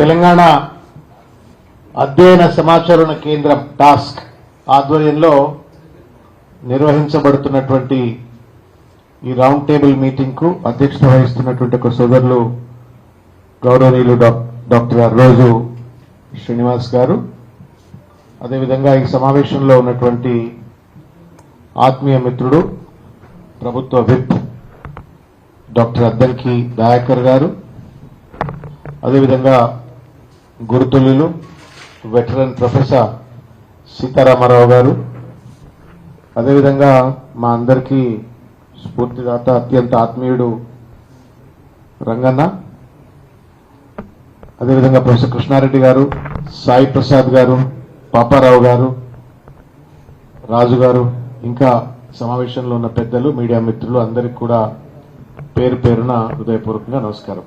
తెలంగాణ అధ్యయన సమాచారణ కేంద్రం టాస్క్ ఆధ్వర్యంలో నిర్వహించబడుతున్నటువంటి ఈ రౌండ్ టేబుల్ మీటింగ్ కు అధ్యక్షత వహిస్తున్నటువంటి ఒక సోదరులు గౌరవనీయులు డాక్టర్ అర్రోజు శ్రీనివాస్ గారు, అదేవిధంగా ఈ సమావేశంలో ఉన్నటువంటి ఆత్మీయ మిత్రుడు ప్రభుత్వ విప్ డాక్టర్ అద్దంకి దయాకర్ గారు, అదేవిధంగా గురుతుల్యులు వెటరన్ ప్రొఫెసర్ సీతారామారావు గారు, అదేవిధంగా మా అందరికీ స్ఫూర్తిదాత అత్యంత ఆత్మీయుడు రంగన్న, అదేవిధంగా ప్రొఫెసర్ కృష్ణారెడ్డి గారు, సాయి ప్రసాద్ గారు, పాపారావు గారు, రాజు గారు, ఇంకా సమావేశంలో ఉన్న పెద్దలు, మీడియా మిత్రులు అందరికీ కూడా పేరు పేరున హృదయపూర్వకంగా నమస్కారం.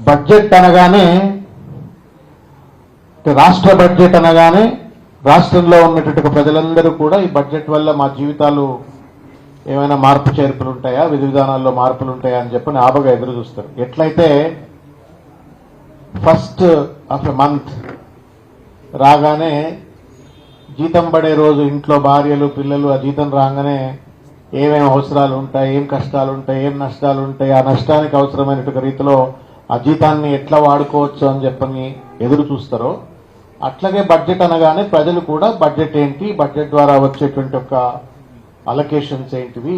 బడ్జెట్ అనగానే, రాష్ట్ర బడ్జెట్ అనగానే రాష్ట్రంలో ఉన్నటువంటి ప్రజలందరూ కూడా ఈ బడ్జెట్ వల్ల మా జీవితాలు ఏమైనా మార్పు చేర్పులు ఉంటాయా, విధి విధానాల్లో మార్పులు ఉంటాయా అని చెప్పని ఆబగా ఎదురు చూస్తారు. ఎట్లయితే ఫస్ట్ ఆఫ్ ఎ మంత్ రాగానే జీతం పడే రోజు ఇంట్లో భార్యలు పిల్లలు ఆ జీతం రాగానే ఏమేమి అవసరాలు ఉంటాయి, ఏం కష్టాలు ఉంటాయి, ఏం నష్టాలు ఉంటాయి, ఆ నష్టానికి అవసరమైనటువంటి రీతిలో ఆ జీతాన్ని ఎట్లా వాడుకోవచ్చు అని చెప్పని ఎదురు చూస్తారో, అట్లాగే బడ్జెట్ అనగానే ప్రజలు కూడా బడ్జెట్ ఏంటి, బడ్జెట్ ద్వారా వచ్చేటువంటి ఒక అలొకేషన్స్ ఏంటివి,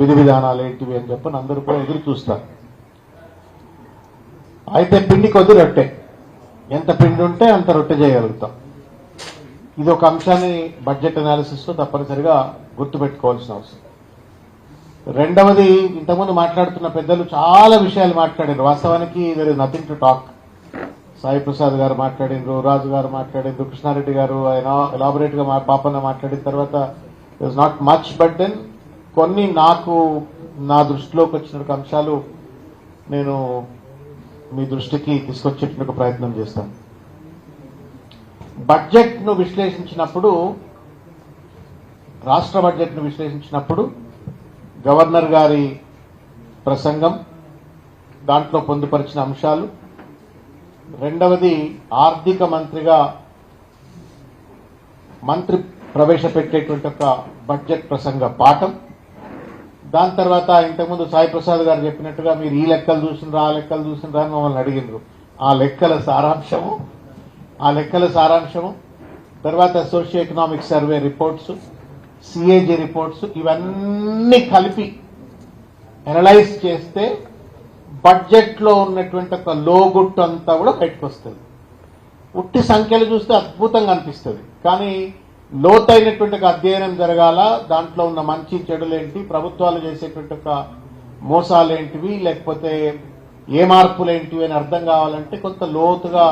విధి విధానాలు ఏంటివి అని చెప్పని అందరూ కూడా ఎదురు చూస్తారు. అయితే పిండి కొద్ది రొట్టె, ఎంత పిండి ఉంటే అంత రొట్టె చేయగలుగుతాం. ఇది ఒక అంశాన్ని బడ్జెట్ అనాలిసిస్ లో తప్పనిసరిగా గుర్తుపెట్టుకోవాల్సిన అవసరం. రెండవది, ఇంతకుముందు మాట్లాడుతున్న పెద్దలు చాలా విషయాలు మాట్లాడారు. వాస్తవానికి there is nothing to talk. Sai Prasad గారు మాట్లాడిండ్రు, రాజు గారు మాట్లాడిండ్రు, కృష్ణారెడ్డి గారు ఆయన ఎలాబొరేట్ గా పాపన్న మాట్లాడిన తర్వాత it was not much. But then కొన్ని నా దృష్టిలోకి వచ్చిన అంశాలు నేను మీ దృష్టికి తీసుకొచ్చేటువంటి ప్రయత్నం చేస్తాను. బడ్జెట్ ను విశ్లేషించినప్పుడు, రాష్ట్ర బడ్జెట్ ను విశ్లేషించినప్పుడు గవర్నర్ గారి ప్రసంగం, దాంట్లో పొందుపరిచిన అంశాలు, రెండవది ఆర్థిక మంత్రిగా మంత్రి ప్రవేశపెట్టేటువంటి ఒక బడ్జెట్ ప్రసంగ పాఠం, దాని తర్వాత ఇంతకుముందు సాయి ప్రసాద్ గారు చెప్పినట్టుగా మీరు ఈ లెక్కలు చూసినరా, ఆ లెక్కలు చూసినరా అని మమ్మల్ని అడిగినారు. ఆ లెక్కల సారాంశము, తర్వాత socio economic survey reports, CAG reports, ఇవన్నీ కలిపి అనలైజ్ చేస్తే బడ్జెట్ లో ఉన్నటువంటి ఒక లోగుట్టు అంతా కూడా బయటకు వస్తుంది. ఉట్టి సంఖ్యలు చూస్తే అద్భుతంగా అనిపిస్తుంది, కానీ లోతైనటువంటి ఒక అధ్యయనం జరగాల. దాంట్లో ఉన్న మంచి చెడులేంటి, ప్రభుత్వాలు చేసేటువంటి ఒక మోసాలేంటివి, లేకపోతే ఏ మార్పులేంటివి అని అర్థం కావాలంటే కొంత లోతుగా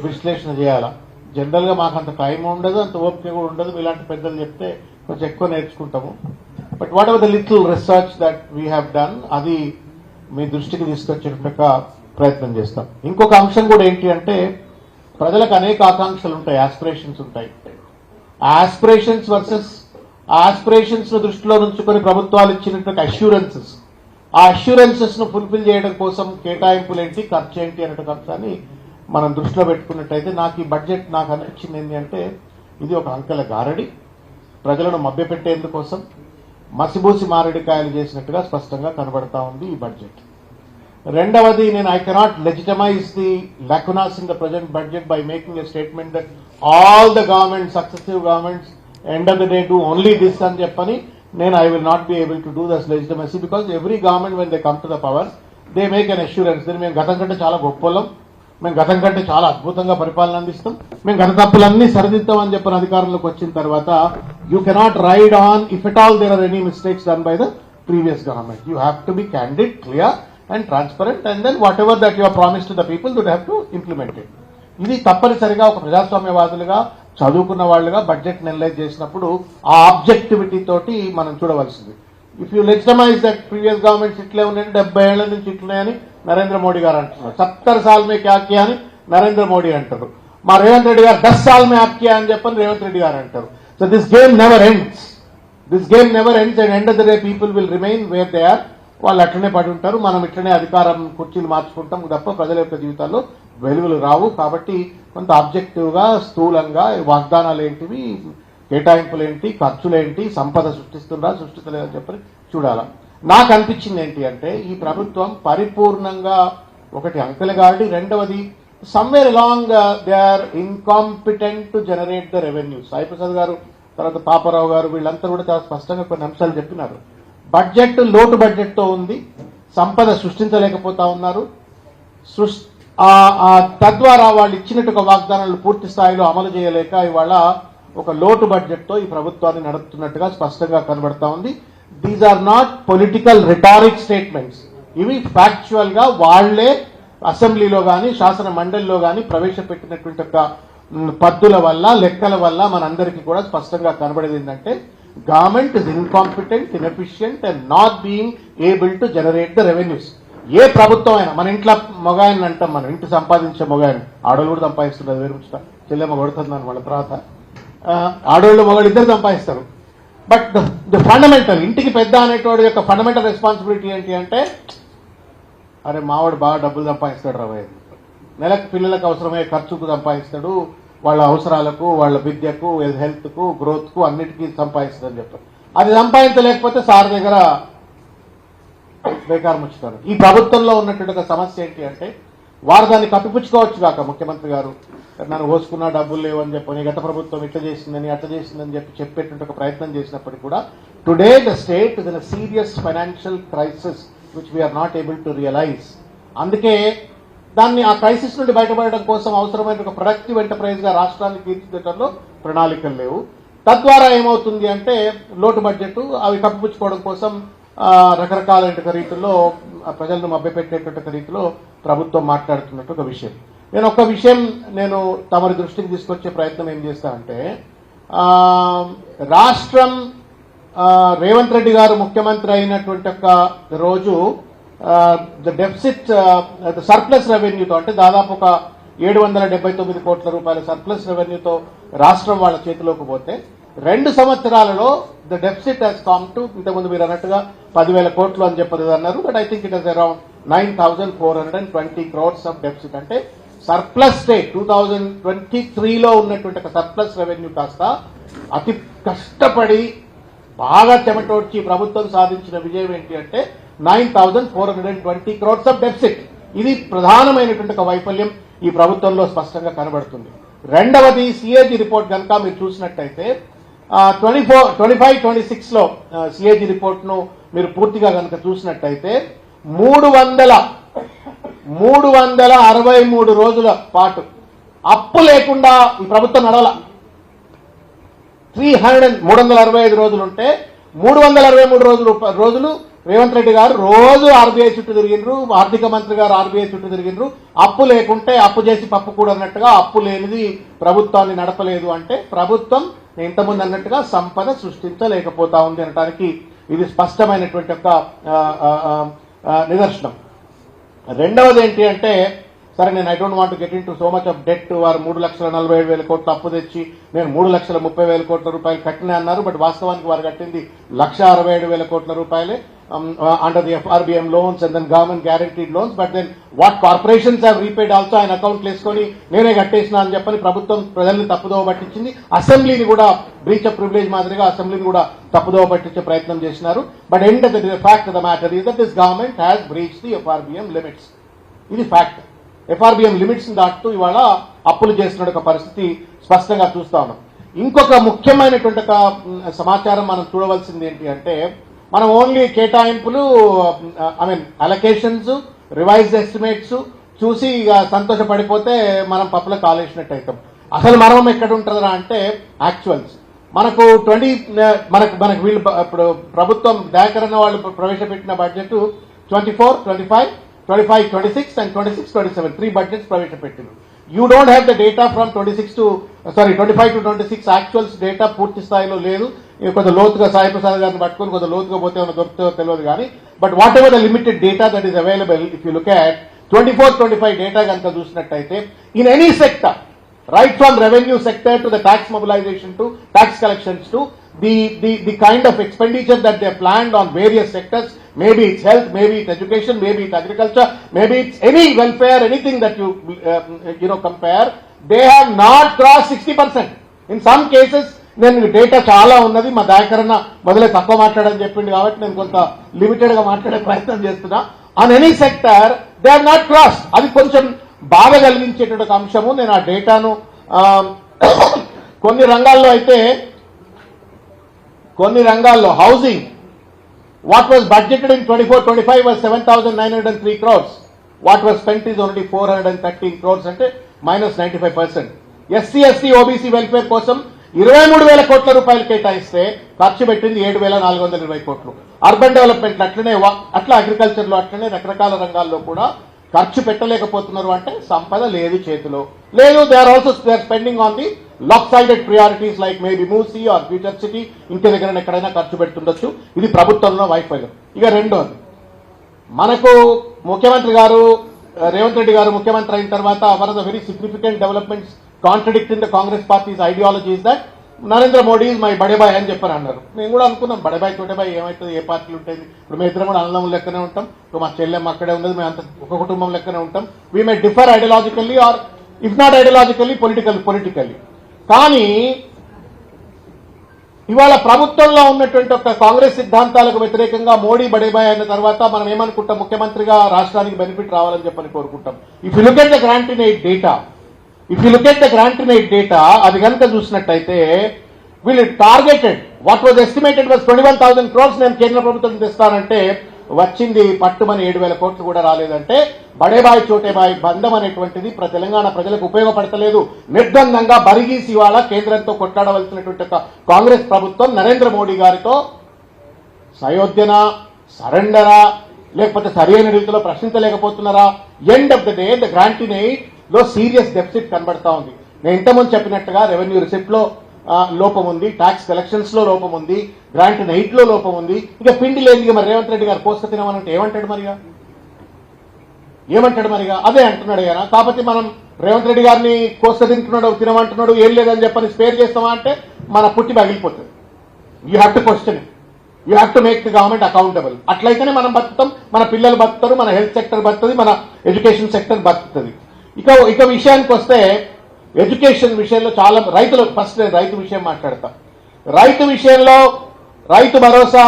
విశ్లేషణ చేయాల. జనరల్ గా మాకు అంత టైం ఉండదు, అంత ఓపిక కూడా ఉండదు. ఇలాంటి పెద్దలు చెప్తే కొంచెం ఎక్కువ నేర్చుకుంటాము. But whatever the little research that we have done, అది మీ దృష్టికి తీసుకొచ్చేట ప్రయత్నం చేస్తాం. ఇంకొక అంశం కూడా ఏంటి అంటే, ప్రజలకు అనేక ఆకాంక్షలు ఉంటాయి, ఆస్పిరేషన్స్ ఉంటాయి. ఆస్పిరేషన్స్ వర్సెస్ ఆస్పిరేషన్స్ ను దృష్టిలో ఉంచుకొని ప్రభుత్వాలు ఇచ్చినటువంటి అష్యూరెన్సెస్, ఆ అష్యూరెన్సెస్ ను ఫుల్ఫిల్ చేయడం కోసం కేటాయింపులు ఏంటి, ఖర్చు ఏంటి అనే అంశాన్ని మనం దృష్టిలో పెట్టుకున్నట్టయితే నాకు ఈ బడ్జెట్ నాకు అనిపించింది ఏంటి అంటే, ఇది ఒక అంకెల గారడి, ప్రజలను మభ్యపెట్టేందుకోసం మసిబూసి మారేడుకాయలు చేసినట్టుగా స్పష్టంగా కనబడతా ఉంది ఈ బడ్జెట్. రెండవది, I cannot legitimise the lacunas in the present budget by making a statement that all the governments, successive governments, end of the day do only this అని చెప్పని I will not be able to do this legitimacy, because every government when they come to the power they make an assurance that మేము గతం కంటే చాలా గొప్పలం, మేము గతం కంటే చాలా అద్భుతంగా పరిపాలన అందిస్తాం, మేము గత తప్పులన్నీ సరిదిద్దాం అని చెప్పిన అధికారంలోకి వచ్చిన తర్వాత you cannot ride on if at all there are any mistakes done by the previous government. You have to be candid, clear and transparent, and then whatever that you have promised to the people, you have to implement it. ఇది తప్పనిసరిగా ఒక ప్రజాస్వామ్యవాదులుగా, చదువుకున్న వాళ్ళుగా budget analyse చేసినప్పుడు ఆ objectivity తోటి మనం చూడవలసింది. If you legitimise that previous governments ఇట్లే ఉన్నాయని, 70 ఏళ్ల నుంచి ఇట్లున్నాయని నరేంద్ర మోడీ గారు అంటున్నారు. 70 साल में क्या किया అని నరేంద్ర మోడీ అంటారు. మా రేవంత్ రెడ్డి గారు 10 साल में आप किया అని చెప్పని రేవంత్ రెడ్డి గారు అంటారు. So this game never ends. This game never ends, and end of the day people will remain where they are. వాళ్ళు అట్లనే పడి ఉంటారు. మనం ఇట్లనే అధికారం కుర్చీలు మార్చుకుంటాం తప్ప ప్రజల యొక్క జీవితాల్లో వెలుగులు రావు. కాబట్టి కొంత ఆబ్జెక్టివ్ గా స్థూలంగా వాగ్దానాలు ఏంటివి, కేటాయింపులు ఏంటి, ఖర్చులేంటి, సంపద సృష్టిస్తలేదని చెప్పి చూడాలా. నాకు అనిపించింది ఏంటి అంటే ఈ ప్రభుత్వం పరిపూర్ణంగా ఒకటి అంకెలగాడి, రెండవది somewhere along they are incompetent to generate the revenue. Saiprasad గారు, తర్వాత పాపారావు గారు వీళ్ళంతా కూడా చాలా స్పష్టంగా కొన్ని అంశాలు చెప్పినారు. బడ్జెట్ లోటు బడ్జెట్ తో ఉంది, సంపద సృష్టించలేకపోతా ఉన్నారు. తద్వారా వాళ్ళు ఇచ్చినట్టు వాగ్దానాలు పూర్తి స్థాయిలో అమలు చేయలేక ఇవాళ ఒక లోటు బడ్జెట్ తో ఈ ప్రభుత్వాన్ని నడుపుతున్నట్టుగా స్పష్టంగా కనబడతా ఉంది. These are not political rhetoric statements. ఇవి ఫ్యాక్చువల్ గా వాళ్లే అసెంబ్లీలో గాని శాసన మండలిలో గాని ప్రవేశపెట్టినటువంటి ఒక పద్దుల వల్ల, లెక్కల వల్ల మనందరికీ కూడా స్పష్టంగా కనబడేది ఏంటంటే government is incompetent, inefficient and not being able to generate the revenues. ఏ ప్రభుత్వం అయినా, మన ఇంట్లో మొగాయని అంటాం, మనం ఇంటి సంపాదించే మొగాయని, ఆడోళ్ళు కూడా సంపాదిస్తున్నారు, వేరు చెల్లెమ్మ కొడుతుందని వాళ్ళ తర్వాత ఆడోళ్ళు మొగాళ్ళు ఇద్దరు సంపాదిస్తారు. బట్ ద ఫండమెంటల్, ఇంటికి పెద్ద అనేటువంటి యొక్క ఫండమెంటల్ రెస్పాన్సిబిలిటీ ఏంటి అంటే అరే మావాడు బాగా డబ్బులు సంపాదిస్తాడు రా, నెలకు పిల్లలకు అవసరమయ్యే ఖర్చుకు సంపాదిస్తాడు, వాళ్ళ అవసరాలకు, వాళ్ళ విద్యకు, హెల్త్ కు, గ్రోత్ కు అన్నిటికీ సంపాదిస్తుందని చెప్పారు. అది సంపాదించలేకపోతే సార్ దగ్గర బేకారం వచ్చుతారు. ఈ ప్రభుత్వంలో ఉన్నటువంటి సమస్య ఏంటి అంటే వారు దాన్ని కప్పిపుచ్చుకోవచ్చు కాక ముఖ్యమంత్రి గారు నన్ను పోసుకున్నా డబ్బులు లేవని చెప్పని, గత ప్రభుత్వం ఇట్లా చేసిందని అట్లా చేసిందని చెప్పేటువంటి ఒక ప్రయత్నం చేసినప్పటికీ కూడా today the state is in a serious financial crisis which we are not able to realise. అందుకే దాన్ని ఆ క్రైసిస్ నుండి బయటపడడం కోసం అవసరమైన ఒక ప్రొడక్టివ్ ఎంటర్ప్రైజ్ గా రాష్ట్రాన్ని తీర్చిదిద్దడంలో ప్రణాళికలు లేవు. తద్వారా ఏమవుతుంది అంటే లోటు బడ్జెట్ అవి కప్పిపుచ్చుకోవడం కోసం రకరకాల రీతిలో ప్రజలను మభ్యపెట్టేటువంటి రీతిలో ప్రభుత్వం మాట్లాడుతున్నట్టు ఒక విషయం. నేను ఒక విషయం తమరి దృష్టికి తీసుకొచ్చే ప్రయత్నం ఏం చేస్తానంటే, రాష్ట్రం రేవంత్ రెడ్డి గారు ముఖ్యమంత్రి అయినటువంటి ఒక రోజు ద డెఫిసిట్ సర్ప్లస్ రెవెన్యూతో, అంటే దాదాపు ఒక 779 కోట్ల రూపాయల సర్ప్లస్ రెవెన్యూతో రాష్ట్రం వాళ్ళ చేతిలోకి పోతే 2 సంవత్సరాలలో the deficit has come to, ఇంతకుముందు మీరు అన్నట్టుగా 10,000 కోట్లు అని చెప్పదు అన్నారు, but I think it is around 9,420 crores of deficit. అంటే సర్ప్లస్ స్టేట్ 2023లో ఉన్నటువంటి ఒక సర్ప్లస్ రెవెన్యూ కాస్త అతి కష్టపడి బాగా చెమటోడ్చి ప్రభుత్వం సాధించిన విజయం ఏంటి అంటే 9,420 crores ఆఫ్ డెఫిసిట్. ఇది ప్రధానమైనటువంటి ఒక వైఫల్యం ఈ ప్రభుత్వంలో స్పష్టంగా కనబడుతుంది. రెండవది సిఏజీ రిపోర్ట్ కనుక మీరు చూసినట్టయితే 25-26 లో సిఏజీ రిపోర్ట్ ను మీరు పూర్తిగా కనుక చూసినట్టయితే 363 రోజుల పాటు అప్పు లేకుండా ఈ ప్రభుత్వం నడవల. 365 రోజులుంటే 363 రోజులు రేవంత్ రెడ్డి గారు రోజు ఆర్బీఐ చుట్టూ తిరిగిండ్రు, ఆర్థిక మంత్రి గారు ఆర్బీఐ చుట్టూ తిరిగిండ్రు. అప్పు లేకుంటే అప్పు చేసి పప్పు కూడా అన్నట్టుగా అప్పు లేనిది ప్రభుత్వాన్ని నడపలేదు. అంటే ప్రభుత్వం ఇంతకుముందు అన్నట్టుగా సంపద సృష్టించలేకపోతా ఉంది అనడానికి ఇది స్పష్టమైనటువంటి ఒక నిదర్శనం. రెండవది ఏంటి అంటే, సరే నేను I don't want to get in to so much of debt. వారు 3,47,000 కోట్లు అప్పు తెచ్చి నేను 3,30,000 కోట్ల రూపాయలు కట్టినా అన్నారు. బట్ వాస్తవానికి వారు కట్టింది 1,67,000 కోట్ల రూపాయలే under the FRBM loans and then government guaranteed loans. But then what corporations have repaid also ఆయన అకౌంట్లు వేసుకొని నేనే కట్టేసినా అని చెప్పని ప్రభుత్వం ప్రజల్ని తప్పుదోవ పట్టించింది. అసెంబ్లీని కూడా బ్రీచ్ ఆఫ్ ప్రివిలేజ్ మాదిరిగా అసెంబ్లీని కూడా తప్పుదోవ పట్టించే ప్రయత్నం చేసినారు. But and the fact of the matter is that this government has breach the FRBM limits. ఇది ఫ్యాక్ట్. FRBM లిమిట్స్ దాటుతూ ఇవాళ అప్పులు చేస్తున్న ఒక పరిస్థితి స్పష్టంగా చూస్తా ఉన్నాం. ఇంకొక ముఖ్యమైనటువంటి ఒక సమాచారం మనం చూడవలసింది ఏంటి అంటే, మనం ఓన్లీ కేటాయింపులు అలొకేషన్స్, రివైజ్డ్ ఎస్టిమేట్స్ చూసి సంతోషపడిపోతే మనం పప్పులో కాలేసినట్టు అవుతాం. అసలు మర్మం ఎక్కడ ఉంటుందా అంటే యాక్చువల్స్. మనకు మనకు వీళ్ళు ఇప్పుడు ప్రభుత్వం దయాకరణ వాళ్ళు ప్రవేశపెట్టిన బడ్జెట్ 24, 25, 26 and 27 3 బడ్జెట్స్ ప్రవేశపెట్టింది. You don't have the data from 25 to 26 actuals data పూర్తి స్థాయిలో లేదు. కొంత లోతుగా సాయిప్రసాద్ గారిని పట్టుకొని కొంత లోతుగా పోతే ఏమైనా దొరుకుతుందో తెలియదు కానీ, but whatever the limited data that is available, if you look at 24-25 data కనుక చూసినట్టయితే in any sector, right from revenue sector to the tax mobilisation to tax collections to the kind of expenditure that they have planned on various sectors maybe it's health, maybe it's education, maybe it's agriculture, maybe it's any welfare, anything that you compare, they have not crossed 60%. In some cases, నేను data చాలా ఉన్నది, మా దాయకరణ మొదలే తక్కువ మాట్లాడని చెప్పింది కాబట్టి నేను కొంత లిమిటెడ్ గా మాట్లాడే ప్రయత్నం చేస్తున్నా. On any sector they are not cross. అది కొంచెం బాధ కలిగించేటువంటి అంశము. నేను ఆ డేటాను కొన్ని రంగాల్లో housing, what was budgeted in 24-25 was 7,903 crores. What was spent is only 413 crores, అంటే -95%. SC/ST OBC వెల్ఫేర్ కోసం 23,000 కోట్ల రూపాయలు కేటాయిస్తే ఖర్చు పెట్టింది 7,420 కోట్లు. అర్బన్ డెవలప్మెంట్ అట్లనే, అట్లా అగ్రికల్చర్ లో అట్లనే రకరకాల రంగాల్లో కూడా ఖర్చు పెట్టలేకపోతున్నారు. అంటే సంపద లేదు చేతిలో లేదు. They are spending on the lopsided priorities like maybe Musi or future city, ఇంటి దగ్గర ఎక్కడైనా ఖర్చు పెడుతుండొచ్చు. ఇది ప్రభుత్వంలో వైఫల్యం. ఇక రెండోది, మనకు ముఖ్యమంత్రి గారు రేవంత్ రెడ్డి గారు ముఖ్యమంత్రి అయిన తర్వాత one of the very significant developments contradicting the Congress parties ideologies that Narendra Modi is my బడేబాయ్ అని చెప్పని అన్నారు. మేము కూడా అనుకున్నాం బడేబాయ్ చోటేబాయ్ ఏమవుతుంది, ఏ పార్టీలు ఉంటాయి. ఇప్పుడు మేము ఇద్దరం కూడా అన్నదమ్ముల లెక్కనే ఉంటాం. ఇప్పుడు మా చెల్లెమ్మ అక్కడే ఉన్నది, మేము అంత ఒక కుటుంబం లెక్కనే ఉంటాం. We may differ ideologically or if not ideologically politically. కానీ ఇవాళ ప్రభుత్వంలో ఉన్నటువంటి ఒక కాంగ్రెస్ సిద్ధాంతాలకు వ్యతిరేకంగా మోడీ బడేబాయ్ అయిన తర్వాత మనం ఏమనుకుంటాం, ముఖ్యమంత్రిగా రాష్ట్రానికి బెనిఫిట్ రావాలని చెప్పని కోరుకుంటాం. If you look at the grant in aid data, అది కనుక చూసినట్టయితే వీళ్ళు targeted what was estimated was 21,000 crores నేను కేంద్ర ప్రభుత్వం తెస్తానంటే వచ్చింది పట్టుమని 7,000 కోట్లు కూడా రాలేదంటే బడేబాయ్ చోటేబాయ్ బంధం అనేటువంటిది తెలంగాణ ప్రజలకు ఉపయోగపడతలేదు. నిర్బంధంగా బరిగీసి ఇవాళ కేంద్రంతో కొట్లాడవలసినటువంటి కాంగ్రెస్ ప్రభుత్వం నరేంద్ర మోడీ గారితో సయోధ్యనా, సరెండరా, లేకపోతే సరైన రీతిలో ప్రశ్నించలేకపోతున్నారా? End of the day the grant in aid లో సీరియస్ డెఫిసిట్ కనబడతా ఉంది. నేను ఇంతకుముందు చెప్పినట్టుగా రెవెన్యూ రిసిప్ట్ లో లోపం ఉంది, ట్యాక్స్ కలెక్షన్స్ లో లోపం ఉంది, గ్రాంట్ ఇన్ ఎయిడ్ లో లోపం ఉంది. ఇక పిండి లేని మరి రేవంత్ రెడ్డి గారు కోసుక తినమనంటే ఏమంటాడు మరిగా? అదే అంటున్నాడు ఆయన. కాబట్టి మనం రేవంత్ రెడ్డి గారిని కోసుక తినమంటున్నాడు, ఏం లేదని చెప్పని స్పేర్ చేస్తామా అంటే మన పుట్టి పగిలిపోతుంది. You have to question it. You have to make the government accountable. అట్లయితేనే మనం బతుకుతాం, మన పిల్లలు బతుకుతారు, మన హెల్త్ సెక్టర్ బతుకుతుంది, మన ఎడ్యుకేషన్ సెక్టర్ బతుకుతుంది. ఇక విషయానికి వస్తే ఎడ్యుకేషన్ విషయంలో చాలా రైతులు, ఫస్ట్ నేను రైతు విషయం మాట్లాడతా. రైతు విషయంలో రైతు భరోసా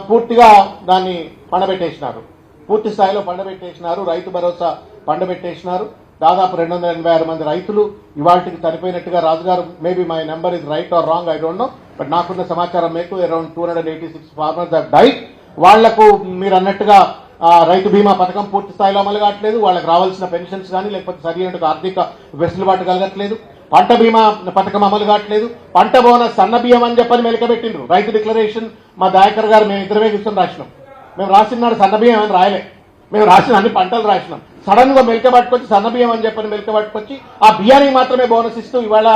పూర్తిగా దాన్ని పండబెట్టేసినారు, పూర్తి స్థాయిలో పండబెట్టేసినారు. రైతు భరోసా పండబెట్టేసినారు. దాదాపు 286 మంది రైతులు ఇవాళకి చనిపోయినట్టుగా రాజుగారు, maybe my number is right are wrong, I don't know, but నాకున్న సమాచారం మేరకు అరౌండ్ 286 ఫార్మర్స్ ఆర్ డైడ్. వాళ్లకు మీరు అన్నట్టుగా రైతు బీమా పథకం పూర్తి స్థాయిలో అమలు కావట్లేదు. వాళ్ళకి రావాల్సిన పెన్షన్స్ కానీ లేకపోతే సరైన ఆర్థిక వెసులుబాటు కలగట్లేదు. పంట బీమా పథకం అమలు కావట్లేదు. పంట బోనస్, సన్న బియ్యం అని చెప్పని మెలకబెట్టిండ్రు. రైతు డిక్లరేషన్ మా దాయకర్ గారు మేము ఇద్దరమే కూర్చొని రాసినాం. మేము రాసిన నాడు సన్న బియ్యం అని రాయలే, మేము రాసిన అన్ని పంటలు రాసినాం. సడన్ గా మెలక పట్టుకొచ్చి సన్న బియ్యం అని చెప్పని మెలక పట్టుకొచ్చి ఆ బియ్యానికి మాత్రమే బోనస్ ఇస్తూ ఇవాళ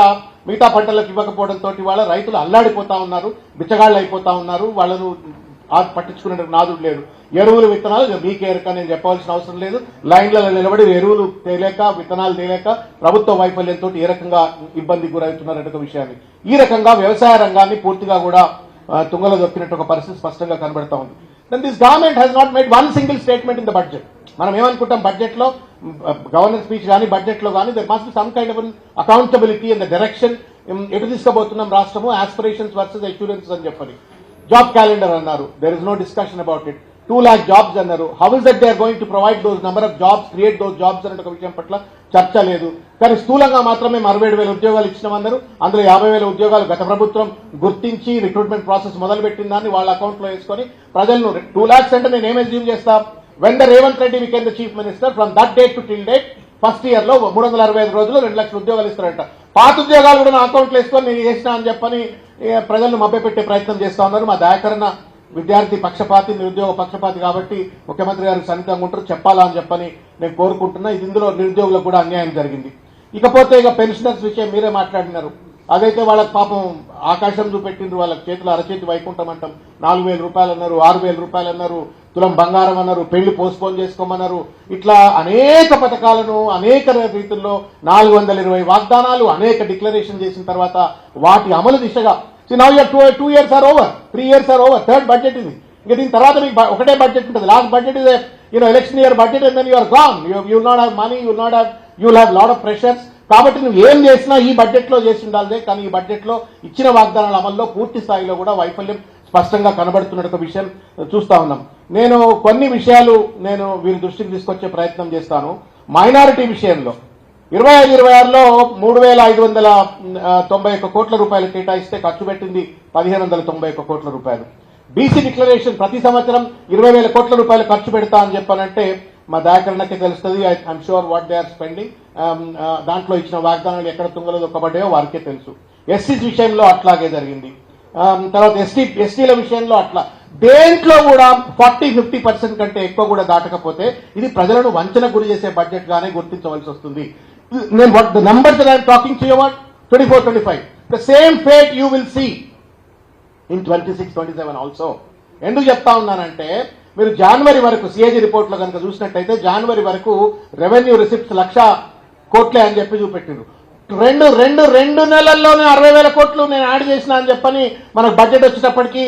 మిగతా పంటలకు ఇవ్వకపోవడంతో ఇవాళ రైతులు అల్లాడిపోతా ఉన్నారు, బిచ్చగాళ్ళు అయిపోతా ఉన్నారు. వాళ్ళను పట్టించుకునే నాదుడు లేదు. ఎరువులు విత్తనాలు మీకే ఎరుక, నేను చెప్పవలసిన అవసరం లేదు. లైన్లలో నిలబడి ఎరువులు తేలేక, విత్తనాలు తేలేక ప్రభుత్వ వైఫల్యంతో ఏ రకంగా ఇబ్బందికి గురవుతున్నారనే ఒక విషయాన్ని, ఈ రకంగా వ్యవసాయ రంగాన్ని పూర్తిగా కూడా తుంగలో దొక్కినట్టు ఒక పరిస్థితి స్పష్టంగా కనబడతా ఉంది. Then this government has not made one single statement in the budget. మనం ఏమనుకుంటాం, బడ్జెట్ లో గవర్నర్ స్పీచ్ కానీ బడ్జెట్ లో కానీ there must be some kind of accountability in the direction. ఎటు తీసుకోబోతున్నాం రాష్ట్రము, ఆస్పిరేషన్స్ వర్సెస్ అష్యూరెన్స్ అని చెప్పని. జాబ్ క్యాలెండర్ అన్నారు, there is no discussion about it. 2 lakh jobs అన్నారు. How is that they are going to provide those number of jobs, create those jobs అనే ఒక విషయం పట్ల చర్చ లేదు. కానీ స్థూలంగా మాత్రమే 67,000 ఉద్యోగాలు ఇచ్చినామన్నారు. అందులో 50,000 ఉద్యోగాలు గత ప్రభుత్వం గుర్తించి రిక్రూట్మెంట్ ప్రాసెస్ మొదలుపెట్టిన దాన్ని వాళ్ళ అకౌంట్ లో వేసుకొని ప్రజలను 2 lakhs అంటే నేను ఏం అజ్యూమ్ చేస్తా, when the Revanth Reddy became the chief minister from that date to till date first year లో 365 రోజులు 2 లక్షల ఉద్యోగాలు ఇస్తారంట. పాత ఉద్యోగాలు కూడా నా అకౌంట్లో వేసుకొని నేను చేసినా అని చెప్పని ప్రజలను మభ్యపెట్టే ప్రయత్నం చేస్తా ఉన్నారు. మా దాయకరణ విద్యార్థి పక్షపాతి, నిరుద్యోగ పక్షపాతి కాబట్టి ముఖ్యమంత్రి గారికి సన్నిహితంగా ఉంటారు, చెప్పాలా అని చెప్పని నేను కోరుకుంటున్నా. ఇది ఇందులో నిరుద్యోగులకు కూడా అన్యాయం జరిగింది. ఇకపోతే ఇక పెన్షనర్స్ విషయం మీరే మాట్లాడినారు. అదైతే వాళ్ళకి పాపం ఆకాశం చూపెట్టిండ్రు. వాళ్ళకి చేతులు అరచేతి వైకుంఠం అంటాం. 4,000 రూపాయలు అన్నారు, 6,000 రూపాయలు అన్నారు, తులం బంగారం అన్నారు, పెళ్లి పోస్ట్పోన్ చేసుకోమన్నారు. ఇట్లా అనేక పథకాలను అనేక రీతుల్లో 420 వాగ్దానాలు, అనేక డిక్లరేషన్ చేసిన తర్వాత వాటి అమలు దిశగా now your 2 years are over, 3 years are over, third budget ఇది. ఇంకా దీని తర్వాత మీకు ఒకటే బడ్జెట్ ఉంటుంది. Last budget is election year budget and then you are gone. You not have money, you have lot of pressures. కాబట్టి నువ్వు ఏం చేసినా ఈ బడ్జెట్ లో చేసి ఉండాలి. కానీ ఈ బడ్జెట్ లో ఇచ్చిన వాగ్దానాల అమల్లో పూర్తి స్థాయిలో కూడా వైఫల్యం స్పష్టంగా కనబడుతున్న ఒక విషయం చూస్తా ఉన్నాం. నేను కొన్ని విషయాలు వీరి దృష్టికి తీసుకొచ్చే ప్రయత్నం చేస్తాను. మైనారిటీ విషయంలో 25-26లో 3,591 కోట్ల రూపాయలు కేటాయిస్తే ఖర్చు పెట్టింది 1,591 కోట్ల రూపాయలు. బీసీ డిక్లరేషన్ ప్రతి సంవత్సరం 20,000 కోట్ల రూపాయలు ఖర్చు పెడతా అని చెప్పానంటే మా దాకరణకే తెలుస్తుంది. I'm sure what they are spending. దాంట్లో ఇచ్చిన వాగ్దానాలు ఎక్కడ తుంగలో దొక్కబడ్డాయో వారికే తెలుసు. ఎస్సీస్ విషయంలో అట్లాగే జరిగింది. తర్వాత ఎస్టీల విషయంలో అట్లా దేంట్లో కూడా 40-50% కంటే ఎక్కువ కూడా దాటకపోతే ఇది ప్రజలను వంచన గురి చేసే బడ్జెట్ గానే గుర్తించవలసి వస్తుంది. నేను the numbers that I'm talking to you about 24-25 the same fate you will see in 26-27 also. ఎందుకు చెప్తా ఉన్నానంటే మీరు జనవరి వరకు సిఏజీ రిపోర్ట్ లో కనుక చూసినట్టయితే జనవరి వరకు రెవెన్యూ రిసిప్ట్స్ 1,00,000 కోట్లే అని చెప్పి చూపెట్టిండ్రు. రెండు నెలల్లోనే 60,000 కోట్లు నేను యాడ్ చేసిన అని చెప్పని మనకు బడ్జెట్ వచ్చేటప్పటికి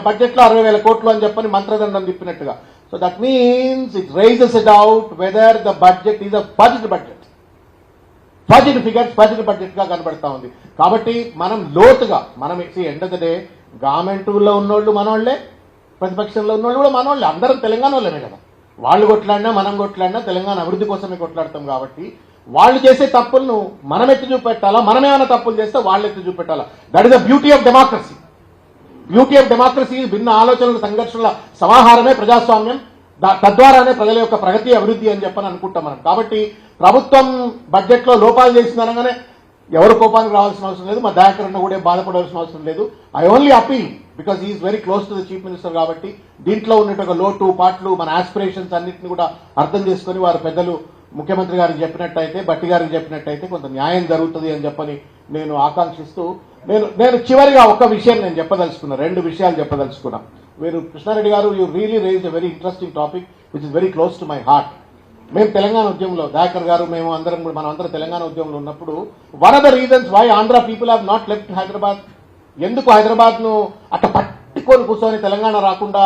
బడ్జెట్ లో 60,000 కోట్లు అని చెప్పని మంత్రదండం తిప్పినట్టుగా. So that means it rises it out whether the budget is a budget figures budget గా కనబడతా ఉంది. కాబట్టి మనం లోతుగా ఎండ్ ఆఫ్ ద డే గవర్నమెంట్లో ఉన్నోళ్ళు మనోళ్లే, ప్రతిపక్షంలో ఉన్నోళ్ళు కూడా మనోళ్లే, అందరం తెలంగాణ వాళ్ళమే కదా. వాళ్ళు కొట్లాడినా మనం కొట్లాడినా తెలంగాణ అభివృద్ధి కోసమే కొట్లాడతాం. కాబట్టి వాళ్ళు చేసే తప్పులను మనం ఎత్తి చూపెట్టాలా, మనం ఏమైనా తప్పులు చేస్తే వాళ్ళు ఎత్తి చూపెట్టాలా. That is the beauty of democracy. భిన్న ఆలోచనల సంఘర్షణల సమాహారమే ప్రజాస్వామ్యం. తద్వారానే ప్రజల యొక్క ప్రగతి అభివృద్ధి అని చెప్పని అనుకుంటాం మనం. కాబట్టి ప్రభుత్వం బడ్జెట్ లో లోపాలు చేసిందనగానే ఎవరు కోపానికి రావాల్సిన అవసరం లేదు, మా దయాకరణ కూడా బాధపడాల్సిన అవసరం లేదు. I only appeal because is very close to the chief minister. కాబట్టి దీంట్లో ఉన్నట్టు లోటు పాట్లు మన ఆస్పిరేషన్స్ అన్నింటినీ కూడా అర్థం చేసుకుని వారు పెద్దలు ముఖ్యమంత్రి గారికి చెప్పినట్టయితే, బట్టి గారికి చెప్పినట్టయితే కొంత న్యాయం జరుగుతుంది అని చెప్పని నేను ఆకాంక్షిస్తూ నేను చివరిగా ఒక విషయం నేను చెప్పదలుచుకున్నా, 2 విషయాలు చెప్పదలుచుకున్నా. మీరు కృష్ణారెడ్డి గారు you really raise a very interesting topic which is very close to my heart. మేము తెలంగాణ ఉద్యమంలో దయాకర్ గారు మనం అందరం తెలంగాణ ఉద్యమంలో ఉన్నప్పుడు one of the reasons why Andhra people have not left Hyderabad, ఎందుకు హైదరాబాద్ ను అట్ట పట్టుకొని కూర్చొని తెలంగాణ రాకుండా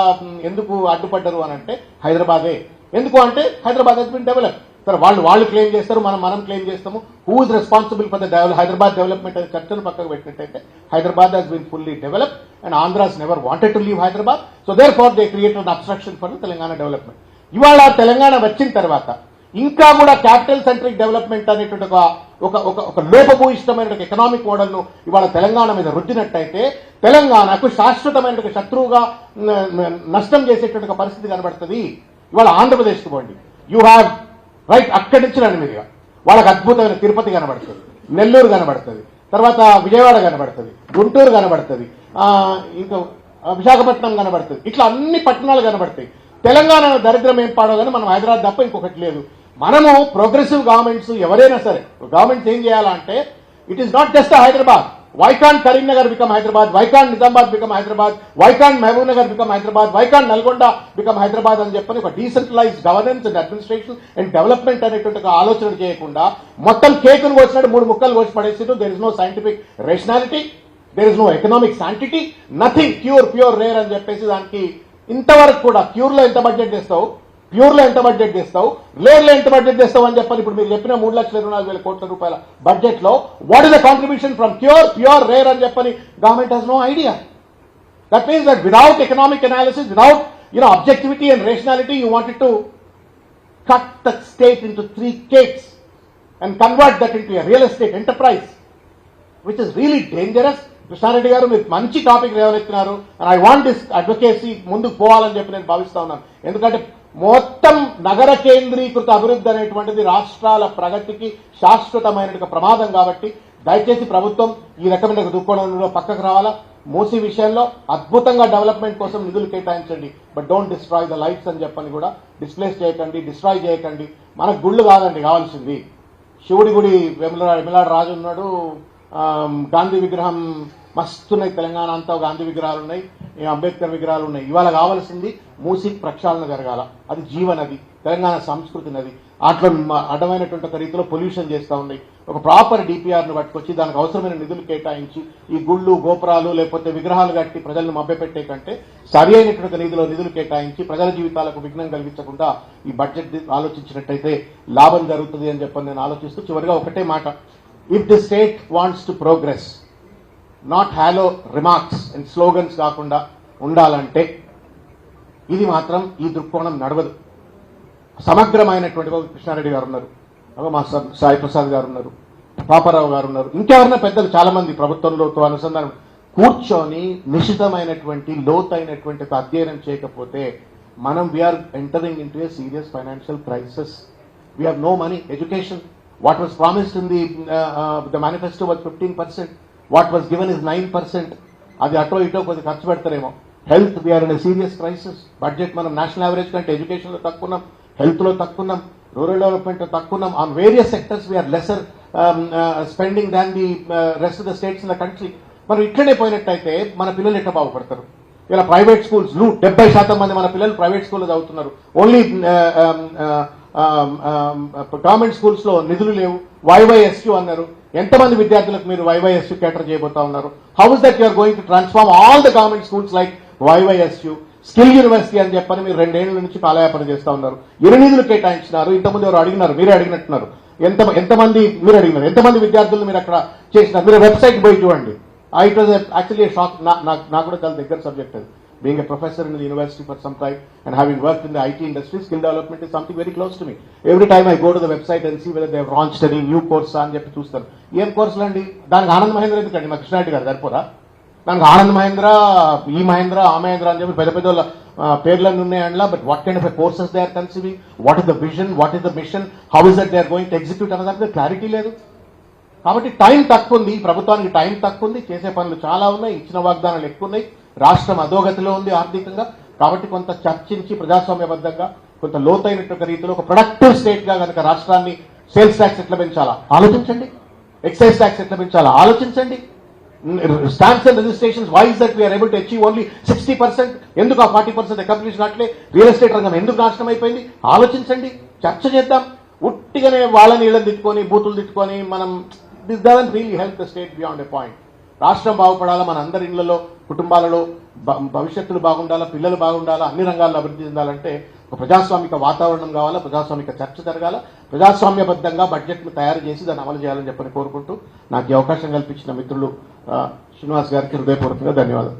ఎందుకు అడ్డుపడ్డారు అని అంటే హైదరాబాదే. ఎందుకు అంటే హైదరాబాద్ హెస్ బిన్ డెవలప్. సరే వాళ్ళు క్లెయిమ్ చేస్తారు, మనం క్లెయిమ్ చేస్తాము. Who is responsible for the Hyderabad development అనే చర్చను పక్కకు పెట్టినట్టయితే Hyderabad has been fully develop and Andhras never wanted to leave Hyderabad. So therefore they created an obstruction for Telangana development. ఇవాళ తెలంగాణ వచ్చిన తర్వాత ఇంకా కూడా క్యాపిటల్ సెంట్రిక్ డెవలప్మెంట్ అనేటువంటి ఒక లోపభూయిష్టమైన ఎకనామిక్ మోడల్ ను ఇవాళ తెలంగాణ మీద రుద్దినట్టయితే తెలంగాణకు శాశ్వతమైన శత్రువుగా నష్టం చేసేటువంటి పరిస్థితి కనబడుతుంది. ఇవాళ ఆంధ్రప్రదేశ్కి పోండి, యూ హ్యావ్ రైట్, అక్కడి నుంచి రండి మీరు. వాళ్ళకి అద్భుతమైన తిరుపతి కనబడుతుంది, నెల్లూరు కనబడుతుంది, తర్వాత విజయవాడ కనబడుతుంది, గుంటూరు కనబడుతుంది, ఇంకా విశాఖపట్నం కనబడుతుంది. ఇట్లా అన్ని పట్టణాలు కనబడతాయి. తెలంగాణ దరిద్రం ఏం పాడో కానీ మనం హైదరాబాద్ తప్ప ఇంకొకటి లేదు. మనము ప్రోగ్రెసివ్ గవర్నమెంట్స్ ఎవరైనా సరే గవర్నమెంట్స్ ఏం చేయాలంటే it is not just Hyderabad. Why can't Karimnagar become Hyderabad, why can't Nizamabad become Hyderabad, why can't Mahabubnagar become Hyderabad, why can't Nalgonda become Hyderabad అని చెప్పని ఒక decentralize governance and administration and development అనేటువంటి ఆలోచన చేయకుండా మొత్తం కేకును కోసినట్టు 3 ముక్కలు కోసి పడేసినట్టు. There is no scientific rationality, there is no economic sanctity, nothing, pure rare అని చెప్పేసి దానికి ఇంతవరకు కూడా ప్యూర్లో ఎంత బడ్జెట్ చేస్తావు, ప్యూర్లో ఎంత బడ్జెట్ చేస్తావు, రేర్లో ఎంత బడ్జెట్ చేస్తావు అని చెప్పని ఇప్పుడు మీరు చెప్పిన 3,24,000 కోట్ల రూపాయల బడ్జెట్ లో what is the contribution from pure rare అని చెప్పని government has no idea. That means that without economic analysis, without objectivity and rationality, you wanted to cut the state into 3 cakes and convert that into a real estate enterprise, which is really dangerous. Krishna Reddy గారు మీరు మంచి topic లేవనెత్తినారు. And I want this advocacy ముందుకు పోవాలని చెప్పి నేను భావిస్తా ఉన్నాను. ఎందుకంటే మొత్తం నగర కేంద్రీకృత అభివృద్ధి అనేటువంటిది రాష్ట్రాల ప్రగతికి శాశ్వతమైన ప్రమాదం. కాబట్టి దయచేసి ప్రభుత్వం ఈ రకమైన దుఃఖంలో పక్కకు రావాలా. మూసీ విషయంలో అద్భుతంగా డెవలప్మెంట్ కోసం నిధులు కేటాయించండి, but don't destroy the lives అని చెప్పని కూడా డిస్ప్లేస్ చేయకండి, డిస్ట్రాయ్ చేయకండి. మనకు గుళ్ళు కాదండి కావాల్సింది, శివుడి గుడి వెమిలాడ రాజు ఉన్నాడు, గాంధీ విగ్రహం మస్తున్నాయి, తెలంగాణ అంతా గాంధీ విగ్రహాలు ఉన్నాయి, అంబేద్కర్ విగ్రహాలు ఉన్నాయి. ఇవాళ కావాల్సింది మూసీ ప్రక్షాళన జరగాల. అది జీవనది, తెలంగాణ సంస్కృతి నది. అట్లా అడ్డమైనటువంటి ఒక రీతిలో పొల్యూషన్ చేస్తూ ఉన్నాయి. ఒక ప్రాపర్ డిపిఆర్ను పట్టుకొచ్చి దానికి అవసరమైన నిధులు కేటాయించి ఈ గుళ్ళు గోపురాలు లేకపోతే విగ్రహాలు కట్టి ప్రజలను మభ్యపెట్టే కంటే సరి అయినటువంటి నిధులు కేటాయించి ప్రజల జీవితాలకు విఘ్నం కలిగించకుండా ఈ బడ్జెట్ ఆలోచించినట్టయితే లాభం జరుగుతుంది అని చెప్పని నేను ఆలోచిస్తూ చివరిగా ఒకటే మాట, if the state wants to progress, not hello remarks and slogans కాకుండా ఉండాలంటే ఇది మాత్రం ఈ దృక్కోణం నడవదు. సమగ్రమైనటువంటి కృష్ణారెడ్డి గారు ఉన్నారు, మా సాయి ప్రసాద్ గారు ఉన్నారు, పాపారావు గారు ఉన్నారు, ఇంకెవరైనా పెద్దలు చాలా మంది ప్రభుత్వంలో అనుసంధానం కూర్చొని నిశితమైనటువంటి లోతైనటువంటి అధ్యయనం చేయకపోతే మనం we are entering in to a serious financial crisis. We have no money. Education, what was promised in the manifesto was 15%, what was given is 9%. అది అటో ఇటో కొద్దిగా ఖర్చు పెడతారేమో. Health, we are in a serious crisis. Budget మనం national average కంటే education లో తక్కువ ఉన్నాం, హెల్త్ లో తక్కువ ఉన్నాం, రూరల్ డెవలప్మెంట్ లో తక్కువ ఉన్నాం. On various sectors we are lesser spending than the rest of the states in the country. మనం ఇట్లనే పోయినట్టయితే మన పిల్లలు ఎట్లా బాగుపడతారు? ఇలా ప్రైవేట్ స్కూల్స్ 70% మంది మన పిల్లలు ప్రైవేట్ స్కూల్లో చదువుతున్నారు. ఓన్లీ గవర్నమెంట్ స్కూల్స్ లో నిధులు లేవు. YYSU అన్నారు. ఎంతమంది విద్యార్థులకు మీరు YYSU కేటర్ చేయబోతా ఉన్నారు? How is that you're going to transform all the government schools like YYSU? Skill university అని చెప్పని మీరు 2 ఏళ్ల నుంచి కాలయాపన చేస్తా ఉన్నారు. ఎన్ని నిధులు కేటాయించినారు? ఇంతమంది ఎవరు అడిగినారు? మీరే అడిగినట్టున్నారు. ఎంతమంది మీరు అడిగినారు? ఎంతమంది విద్యార్థులు మీరు అక్కడ చేసినారు? మీరు వెబ్సైట్ పోయి చూడండి. It was actually shock. నాకు కూడా చాలా దగ్గర సబ్జెక్ట్ అది. Being a professor in the university for some time and having worked in the IT industry, skill development is something very close to me. Every time I go to the website and see whether they have launched any new course అని చెప్పి చూస్తాను. ఏం కోర్సులు అండి? దానికి ఆనంద్ మహేంద్ర ఎందుకండి? మా కృష్ణారెడ్డి గారు సరిపోరా? దానికి ఆనంద్ మహేంద్ర, ఈ మహేంద్ర, ఆ మహేంద్ర అని చెప్పి పెద్ద పెద్ద పేర్లన్నీ ఉన్నాయండ్లా. But what kind of courses they are conceiving, what is the vision, what is the mission, how is that they are going to execute అన్న దానికి క్లారిటీ లేదు. కాబట్టి టైం తక్కువ ఉంది, ప్రభుత్వానికి టైం తక్కువ ఉంది, చేసే పనులు చాలా ఉన్నాయి, ఇచ్చిన వాగ్దానాలు ఎక్కువ ఉన్నాయి, రాష్ట్రం అధోగతిలో ఉంది ఆర్థికంగా. కాబట్టి కొంత చర్చించి ప్రజాస్వామ్యబద్ధంగా కొంత లోతైనటువంటి రీతిలో ఒక ప్రొడక్టివ్ స్టేట్ గా కనుక రాష్ట్రాన్ని సేల్స్ ట్యాక్స్ ఎట్లా పెంచాలా ఆలోచించండి, ఎక్సైజ్ ట్యాక్స్ ఎట్లా పెంచాలా ఆలోచించండి, stamps and registrations why is that we are able to achieve only 60%? ఎందుకు ఆ 40% అకంప్లిష్ కావట్లే? రియల్ ఎస్టేట్ రంగం ఎందుకు నాశనం అయిపోయింది? ఆలోచించండి, చర్చ చేద్దాం. ఉట్టిగానే వాళ్ళని ఇళ్ళని తిట్టుకొని బూతులు తిట్టుకొని మనం this doesn't really help the state beyond a point. రాష్ట్రం బాగుపడాలా, మన అందరి ఇళ్లలో కుటుంబాలలో భవిష్యత్తులు బాగుండాలా, పిల్లలు బాగుండాలా, అన్ని రంగాల్లో అభివృద్ధి చెందాలంటే ఒక ప్రజాస్వామిక వాతావరణం కావాలా, ప్రజాస్వామిక చర్చ జరగాల, ప్రజాస్వామ్యబద్ధంగా బడ్జెట్ను తయారు చేసి దాన్ని అమలు చేయాలని చెప్పని కోరుకుంటూ నాకు ఈ అవకాశం కల్పించిన మిత్రులు శ్రీనివాస్ గారికి హృదయపూర్వకంగా ధన్యవాదాలు.